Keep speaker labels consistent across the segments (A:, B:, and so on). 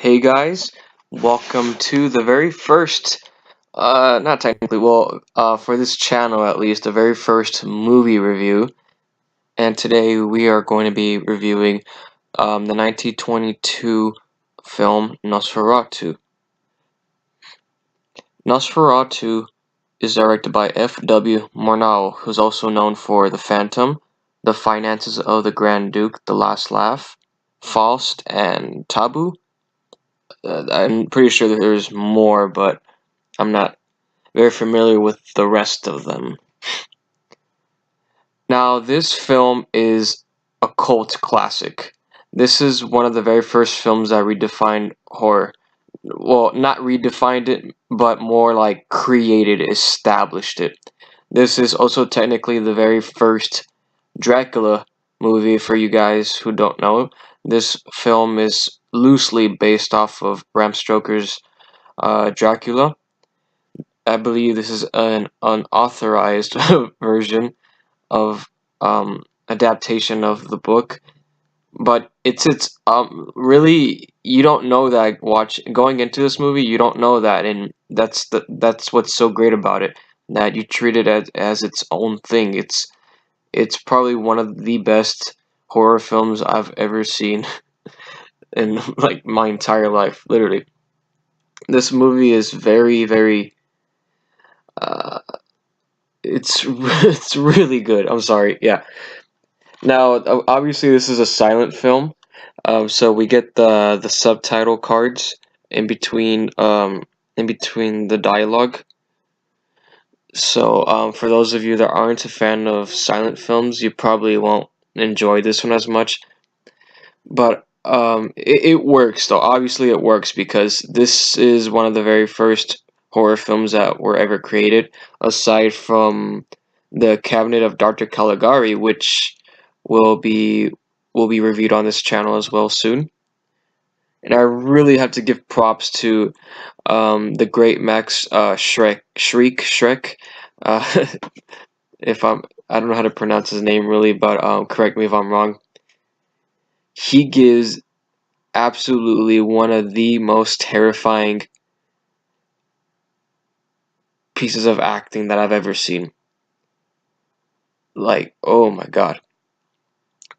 A: Hey guys, welcome to the very first, not technically, well, for this channel at least, the very first movie review. And today we are going to be reviewing the 1922 film Nosferatu. Nosferatu is directed by F.W. Murnau, who's also known for The Phantom, The Finances of the Grand Duke, The Last Laugh, Faust, and Taboo. I'm pretty sure that there's more, but I'm not very familiar with the rest of them. Now, this film is a cult classic. This is one of the very first films that redefined horror. Well, not redefined it, but more like created, established it. This is also technically the very first Dracula movie for you guys who don't know. This film is loosely based off of Bram Stoker's Dracula. I believe this is an unauthorized version of adaptation of the book, but it's really, you don't know that going into this movie. You don't know that, and that's what's so great about it, that you treat it as its own thing. It's probably one of the best horror films I've ever seen in like my entire life, literally. This movie is very uh, it's it's really good. I'm sorry. Yeah. Now, obviously, this is a silent film, so we get the subtitle cards in between the dialogue. So, for those of you that aren't a fan of silent films, you probably won't enjoy this one as much. But it works though. Obviously, it works because this is one of the very first horror films that were ever created, aside from the Cabinet of Dr. Caligari, which will be will be reviewed on this channel as well soon. And I really have to give props to the great Max Shrek. Uh, if I don't know how to pronounce his name really, but correct me if I'm wrong. He gives absolutely one of the most terrifying pieces of acting that I've ever seen. Like, oh my god.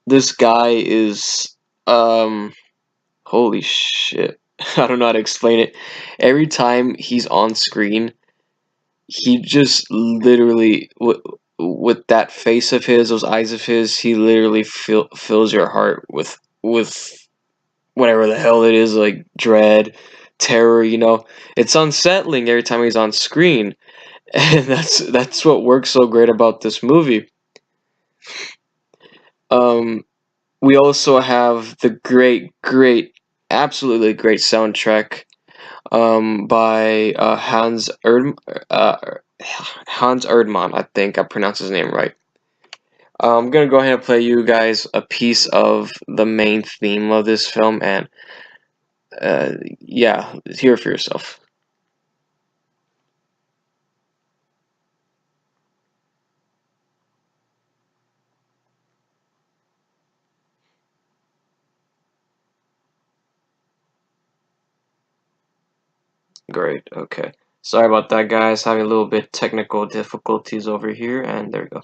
A: This guy is holy shit. I don't know how to explain it. Every time he's on screen, he just literally with that face of his, those eyes of his, he literally fills your heart with whatever the hell it is, like dread, terror, It's unsettling every time he's on screen. And that's what works so great about this movie. Um we also have the absolutely great soundtrack by Hans Erdmann. I think I pronounced his name right. I'm gonna go ahead and play you guys a piece of the main theme of this film, and yeah, hear it for yourself. Great. Okay. Sorry about that, guys. Having a little bit technical difficulties over here, and there we go.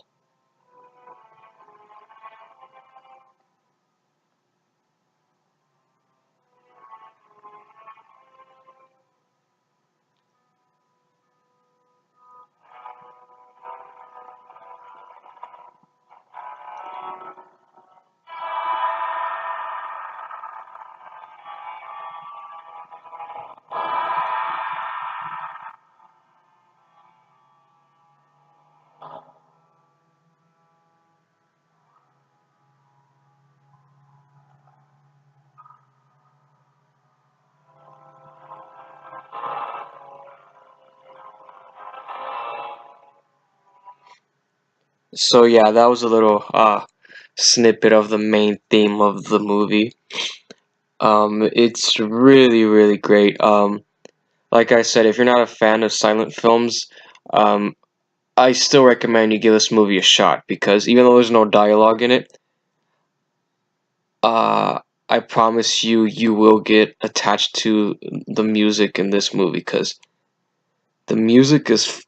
A: So yeah, that was a little snippet of the main theme of the movie. It's really great. Like I said, if you're not a fan of silent films, um, I still recommend you give this movie a shot, because even though there's no dialogue in it, uh, I promise you, you will get attached to the music in this movie because the music is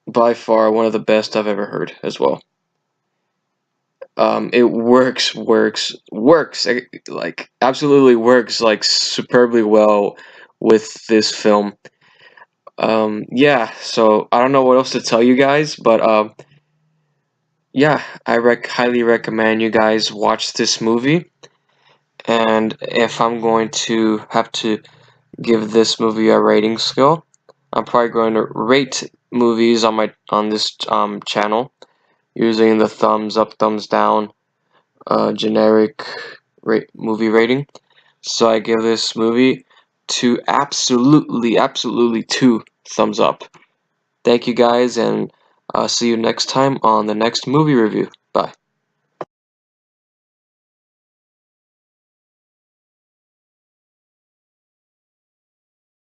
A: by far one of the best I've ever heard as well. It works, like absolutely works like superbly well with this film. Yeah, so I don't know what else to tell you guys, but yeah, I highly recommend you guys watch this movie. And if I'm going to have to give this movie a rating scale, I'm probably going to rate movies on this channel using the thumbs up, thumbs down, generic movie rating. So I give this movie absolutely two thumbs up. Thank you guys, and see you next time on the next movie review.